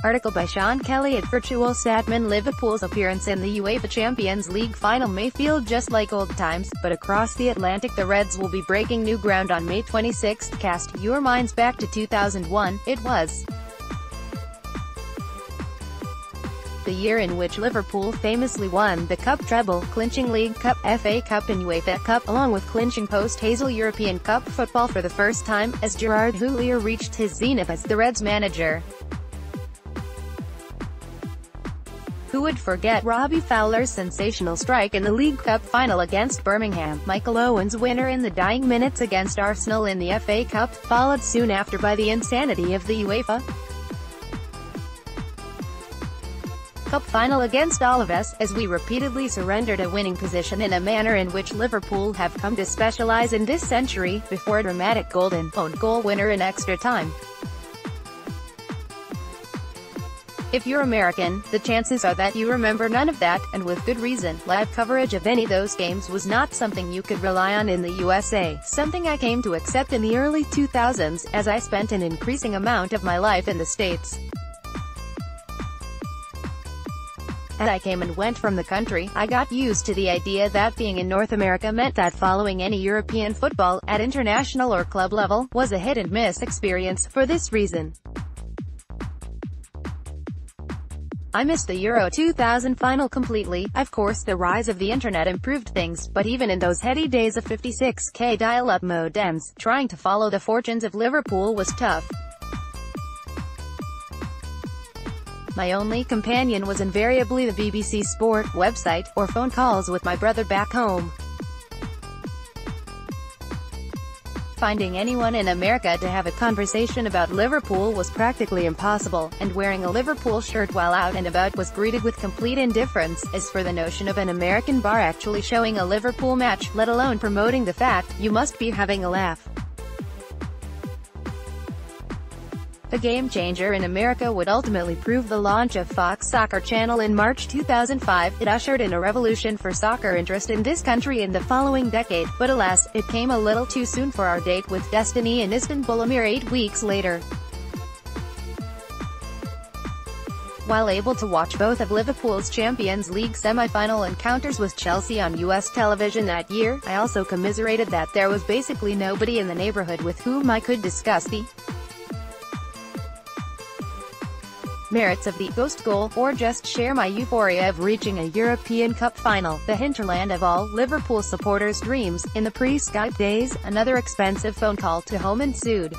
Article by Sean Kelly at Virtual Satman. Liverpool's appearance in the UEFA Champions League final may feel just like old times, but across the Atlantic the Reds will be breaking new ground on May 26. Cast your minds back to 2001, it was the year in which Liverpool famously won the Cup treble, clinching League Cup, FA Cup and UEFA Cup, along with clinching post-Heysel European Cup football for the first time, as Gerard Houllier reached his zenith as the Reds manager. Who would forget Robbie Fowler's sensational strike in the League Cup final against Birmingham, Michael Owen's winner in the dying minutes against Arsenal in the FA Cup, followed soon after by the insanity of the UEFA Cup final against all of us, as we repeatedly surrendered a winning position in a manner in which Liverpool have come to specialise in this century, before a dramatic golden own goal winner in extra time. If you're American, the chances are that you remember none of that, and with good reason. Live coverage of any of those games was not something you could rely on in the USA, something I came to accept in the early 2000s, as I spent an increasing amount of my life in the States. As I came and went from the country, I got used to the idea that being in North America meant that following any European football, at international or club level, was a hit-and-miss experience. For this reason, I missed the Euro 2000 final completely. Of course, the rise of the internet improved things, but even in those heady days of 56K dial-up modems, trying to follow the fortunes of Liverpool was tough. My only companion was invariably the BBC Sport website, or phone calls with my brother back home. Finding anyone in America to have a conversation about Liverpool was practically impossible, and wearing a Liverpool shirt while out and about was greeted with complete indifference. As for the notion of an American bar actually showing a Liverpool match, let alone promoting the fact, you must be having a laugh. A game-changer in America would ultimately prove the launch of Fox Soccer Channel in March 2005. It ushered in a revolution for soccer interest in this country in the following decade, but alas, it came a little too soon for our date with destiny in Istanbul a mere 8 weeks later. While able to watch both of Liverpool's Champions League semi-final encounters with Chelsea on US television that year, I also commiserated that there was basically nobody in the neighborhood with whom I could discuss the merits of the ghost goal, or just share my euphoria of reaching a European Cup final, the hinterland of all Liverpool supporters' dreams. In the pre-Skype days, another expensive phone call to home ensued.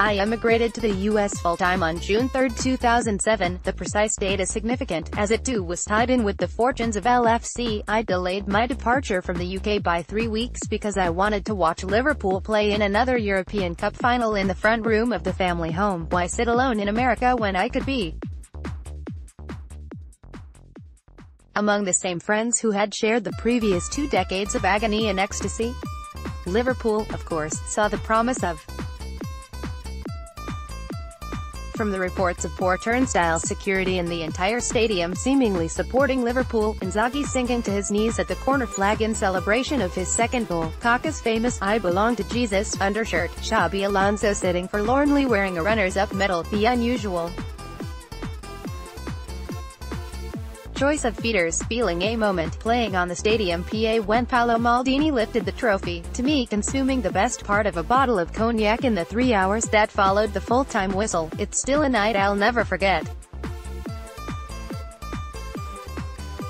I emigrated to the U.S. full-time on June 3, 2007. The precise date is significant, as it too was tied in with the fortunes of LFC. I delayed my departure from the UK by 3 weeks because I wanted to watch Liverpool play in another European Cup final in the front room of the family home. Why sit alone in America when I could be among the same friends who had shared the previous 2 decades of agony and ecstasy? Liverpool, of course, saw the promise of. From the reports of poor turnstile security in the entire stadium seemingly supporting Liverpool, Inzaghi sinking to his knees at the corner flag in celebration of his second goal, Kaká's famous "I belong to Jesus" undershirt, Xabi Alonso sitting forlornly wearing a runners-up medal, the unusual choice of feeders feeling a moment playing on the stadium PA when Paolo Maldini lifted the trophy, to me consuming the best part of a bottle of cognac in the 3 hours that followed the full-time whistle. It's still a night I'll never forget.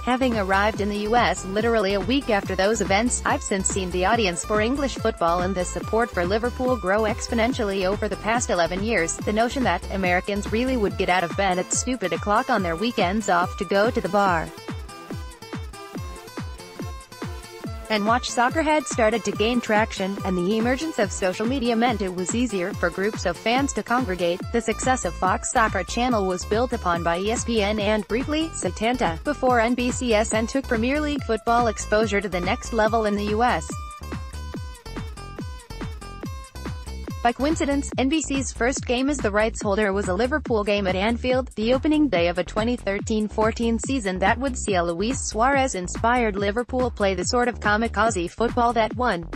Having arrived in the US literally a week after those events, I've since seen the audience for English football and the support for Liverpool grow exponentially over the past 11 years. The notion that Americans really would get out of bed at stupid o'clock on their weekends off to go to the bar and watch soccer had started to gain traction, and the emergence of social media meant it was easier for groups of fans to congregate. The success of Fox Soccer Channel was built upon by ESPN and, briefly, Setanta, before NBCSN took Premier League football exposure to the next level in the US. By coincidence, NBC's first game as the rights holder was a Liverpool game at Anfield, the opening day of a 2013-14 season that would see a Luis Suarez-inspired Liverpool play the sort of kamikaze football that won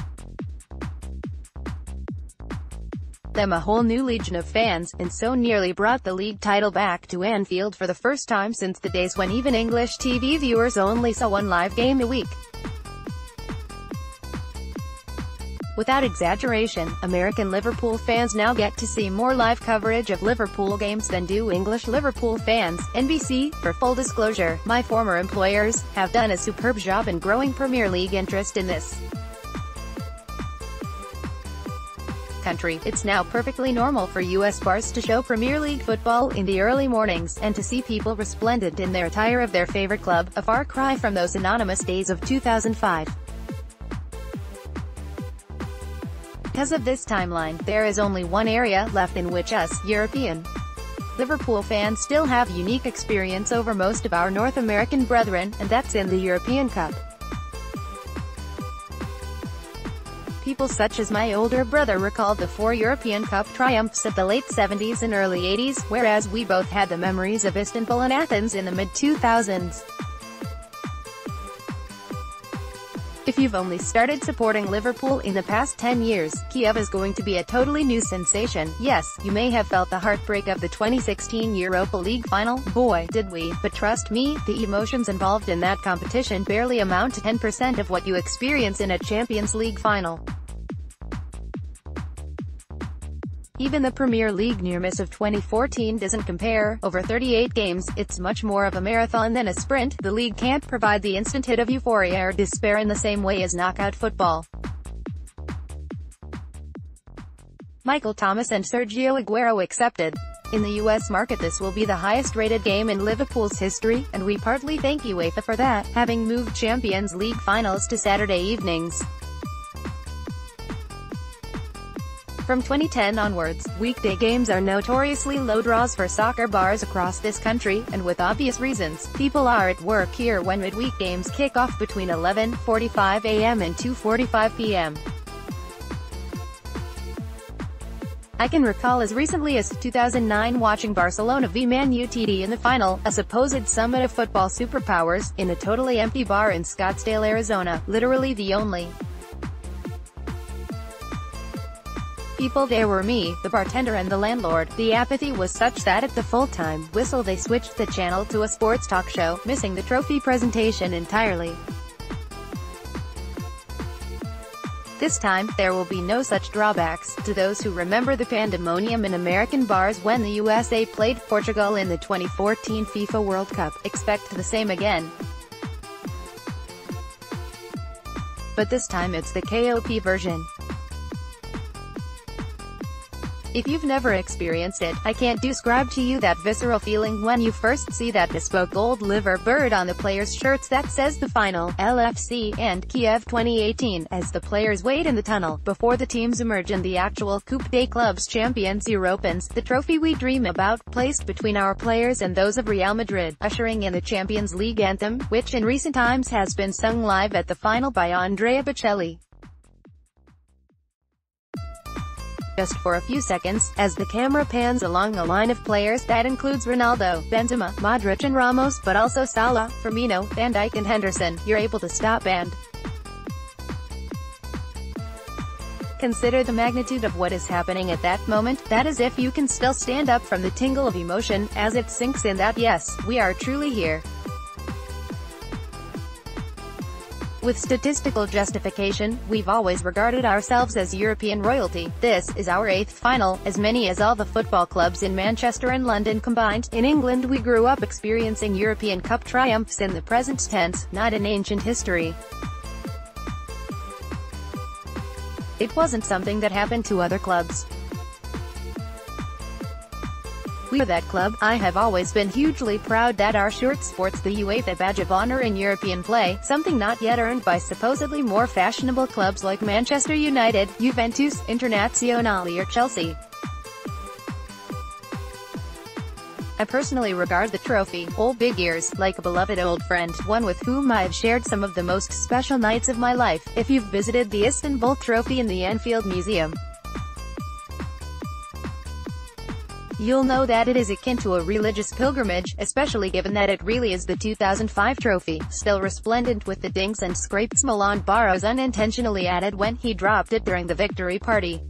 them a whole new legion of fans, and so nearly brought the league title back to Anfield for the first time since the days when even English TV viewers only saw one live game a week. Without exaggeration, American Liverpool fans now get to see more live coverage of Liverpool games than do English Liverpool fans. NBC, for full disclosure, my former employers, have done a superb job in growing Premier League interest in this country. It's now perfectly normal for US bars to show Premier League football in the early mornings, and to see people resplendent in their attire of their favorite club, a far cry from those anonymous days of 2005. Because of this timeline, there is only one area left in which us, European Liverpool fans still have unique experience over most of our North American brethren, and that's in the European Cup. People such as my older brother recall the 4 European Cup triumphs of the late 70s and early 80s, whereas we both had the memories of Istanbul and Athens in the mid-2000s. If you've only started supporting Liverpool in the past 10 years, Kiev is going to be a totally new sensation. Yes, you may have felt the heartbreak of the 2016 Europa League final, boy, did we, but trust me, the emotions involved in that competition barely amount to 10% of what you experience in a Champions League final. Even the Premier League near-miss of 2014 doesn't compare. Over 38 games, it's much more of a marathon than a sprint. The league can't provide the instant hit of euphoria or despair in the same way as knockout football. Michael Thomas and Sergio Aguero accepted. In the US market, this will be the highest-rated game in Liverpool's history, and we partly thank UEFA for that, having moved Champions League finals to Saturday evenings. From 2010 onwards, weekday games are notoriously low draws for soccer bars across this country, and with obvious reasons. People are at work here when midweek games kick off between 11:45 a.m. and 2:45 p.m. I can recall as recently as 2009 watching Barcelona v Man Utd in the final, a supposed summit of football superpowers, in a totally empty bar in Scottsdale, Arizona, literally the only people there were me, the bartender and the landlord. The apathy was such that at the full-time whistle they switched the channel to a sports talk show, missing the trophy presentation entirely. This time, there will be no such drawbacks. To those who remember the pandemonium in American bars when the USA played Portugal in the 2014 FIFA World Cup, expect the same again. But this time it's the KOP version. If you've never experienced it, I can't describe to you that visceral feeling when you first see that bespoke gold liver bird on the players' shirts that says the final, LFC, and Kiev 2018, as the players wait in the tunnel, before the teams emerge in the actual Coupe des Clubs Champions Europans, the trophy we dream about, placed between our players and those of Real Madrid, ushering in the Champions League anthem, which in recent times has been sung live at the final by Andrea Bocelli. Just for a few seconds, as the camera pans along a line of players that includes Ronaldo, Benzema, Modric and Ramos, but also Salah, Firmino, Van Dijk and Henderson, you're able to stop and consider the magnitude of what is happening at that moment. That is, if you can still stand up from the tingle of emotion, as it sinks in that yes, we are truly here. With statistical justification, we've always regarded ourselves as European royalty. This is our 8th final, as many as all the football clubs in Manchester and London combined. In England we grew up experiencing European Cup triumphs in the present tense, not in ancient history. It wasn't something that happened to other clubs. We are that club. I have always been hugely proud that our shirt sports the UEFA badge of honor in European play, something not yet earned by supposedly more fashionable clubs like Manchester United, Juventus, Internazionale or Chelsea. I personally regard the trophy, Old Big Ears, like a beloved old friend, one with whom I have shared some of the most special nights of my life. If you've visited the Istanbul Trophy in the Anfield Museum, you'll know that it is akin to a religious pilgrimage, especially given that it really is the 2005 trophy, still resplendent with the dinks and scrapes Milan Barros unintentionally added when he dropped it during the victory party.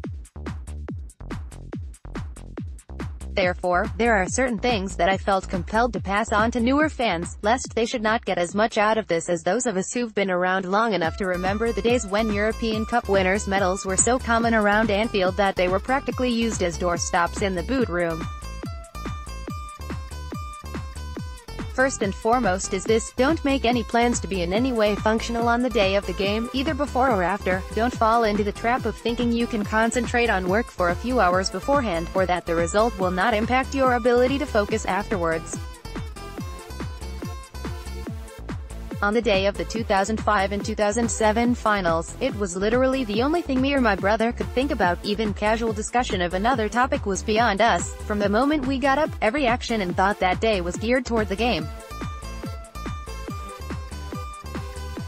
Therefore, there are certain things that I felt compelled to pass on to newer fans, lest they should not get as much out of this as those of us who've been around long enough to remember the days when European Cup winners' medals were so common around Anfield that they were practically used as doorstops in the boot room. First and foremost is this: don't make any plans to be in any way functional on the day of the game, either before or after. Don't fall into the trap of thinking you can concentrate on work for a few hours beforehand, or that the result will not impact your ability to focus afterwards. On the day of the 2005 and 2007 finals, it was literally the only thing me or my brother could think about. Even casual discussion of another topic was beyond us. From the moment we got up, every action and thought that day was geared toward the game.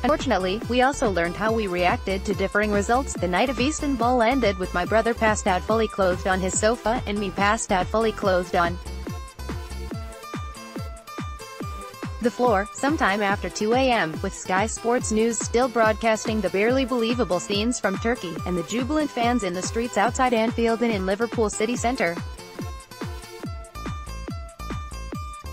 Unfortunately, we also learned how we reacted to differing results. The night of Istanbul ended with my brother passed out fully clothed on his sofa, and me passed out fully clothed on the floor, sometime after 2 a.m., with Sky Sports News still broadcasting the barely believable scenes from Turkey, and the jubilant fans in the streets outside Anfield and in Liverpool city centre.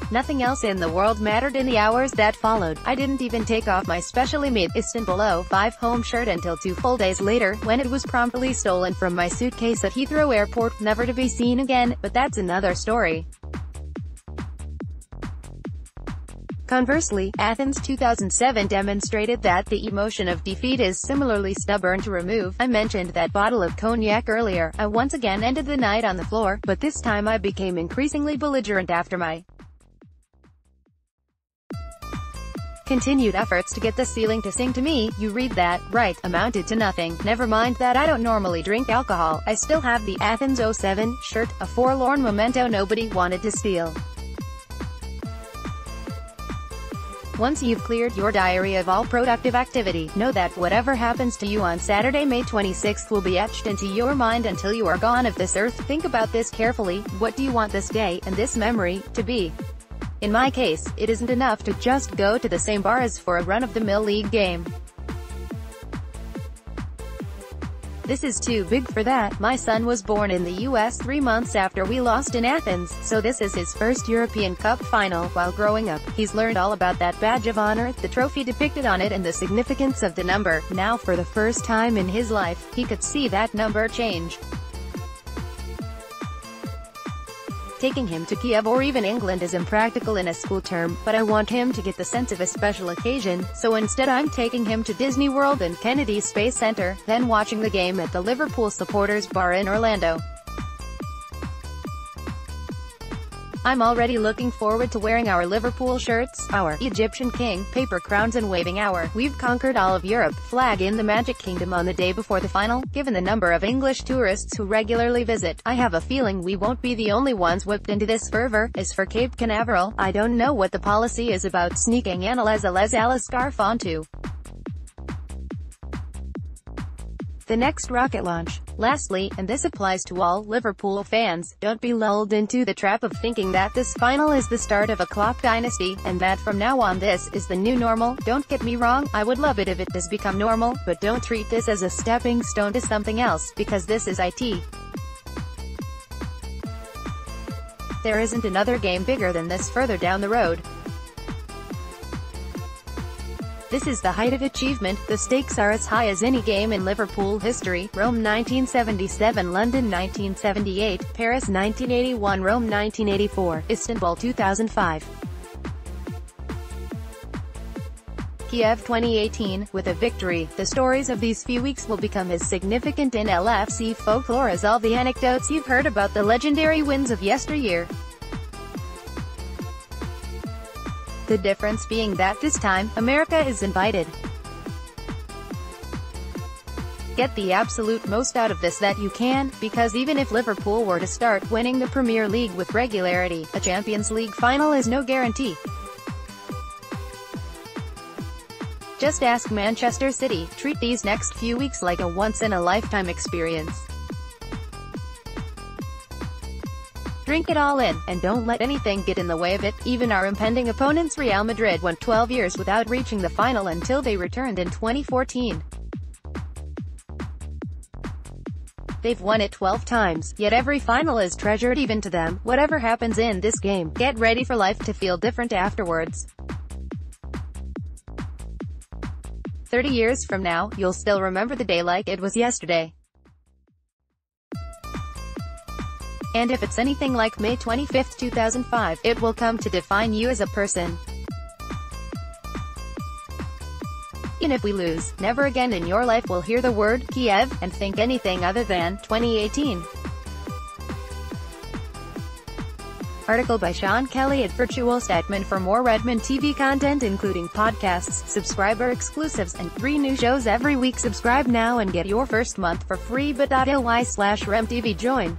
Nothing else in the world mattered in the hours that followed. I didn't even take off my specially made Istanbul 05 home shirt until 2 full days later, when it was promptly stolen from my suitcase at Heathrow Airport, never to be seen again, but that's another story. Conversely, Athens 2007 demonstrated that the emotion of defeat is similarly stubborn to remove. I mentioned that bottle of cognac earlier. I once again ended the night on the floor, but this time I became increasingly belligerent after my continued efforts to get the ceiling to sing to me. You read that, right, amounted to nothing. Never mind that I don't normally drink alcohol. I still have the Athens 07 shirt, a forlorn memento nobody wanted to steal. Once you've cleared your diary of all productive activity, know that whatever happens to you on Saturday, May 26th will be etched into your mind until you are gone of this earth. Think about this carefully. What do you want this day, and this memory, to be? In my case, it isn't enough to just go to the same bar as for a run-of-the-mill league game. This is too big for that. My son was born in the US 3 months after we lost in Athens, so this is his first European Cup final. While growing up, he's learned all about that badge of honor, the trophy depicted on it, and the significance of the number. Now, for the first time in his life, he could see that number change. Taking him to Kiev or even England is impractical in a school term, but I want him to get the sense of a special occasion, so instead I'm taking him to Disney World and Kennedy Space Center, then watching the game at the Liverpool Supporters Bar in Orlando. I'm already looking forward to wearing our Liverpool shirts, our Egyptian king, paper crowns, and waving our "We've conquered all of Europe" flag in the Magic Kingdom on the day before the final. Given the number of English tourists who regularly visit, I have a feeling we won't be the only ones whipped into this fervor. As for Cape Canaveral, I don't know what the policy is about sneaking Annalise a scarf onto the next rocket launch. Lastly, and this applies to all Liverpool fans, don't be lulled into the trap of thinking that this final is the start of a Klopp dynasty, and that from now on this is the new normal. Don't get me wrong, I would love it if it does become normal, but don't treat this as a stepping stone to something else, because this is it. There isn't another game bigger than this further down the road. This is the height of achievement. The stakes are as high as any game in Liverpool history. Rome 1977, London 1978, Paris 1981, Rome 1984, Istanbul 2005. Kiev 2018. With a victory, the stories of these few weeks will become as significant in LFC folklore as all the anecdotes you've heard about the legendary wins of yesteryear. The difference being that this time, America is invited. Get the absolute most out of this that you can, because even if Liverpool were to start winning the Premier League with regularity, a Champions League final is no guarantee. Just ask Manchester City. Treat these next few weeks like a once-in-a-lifetime experience. Drink it all in, and don't let anything get in the way of it. Even our impending opponents Real Madrid went 12 years without reaching the final until they returned in 2014. They've won it 12 times, yet every final is treasured even to them. Whatever happens in this game, get ready for life to feel different afterwards. 30 years from now, you'll still remember the day like it was yesterday. And if it's anything like May 25, 2005, it will come to define you as a person. And if we lose, never again in your life will hear the word Kiev and think anything other than 2018. Article by Sean Kelly at Virtual Statement. For more Redmond TV content including podcasts, subscriber exclusives, and 3 new shows every week, subscribe now and get your first month for free. bit.ly/RemTV. Join.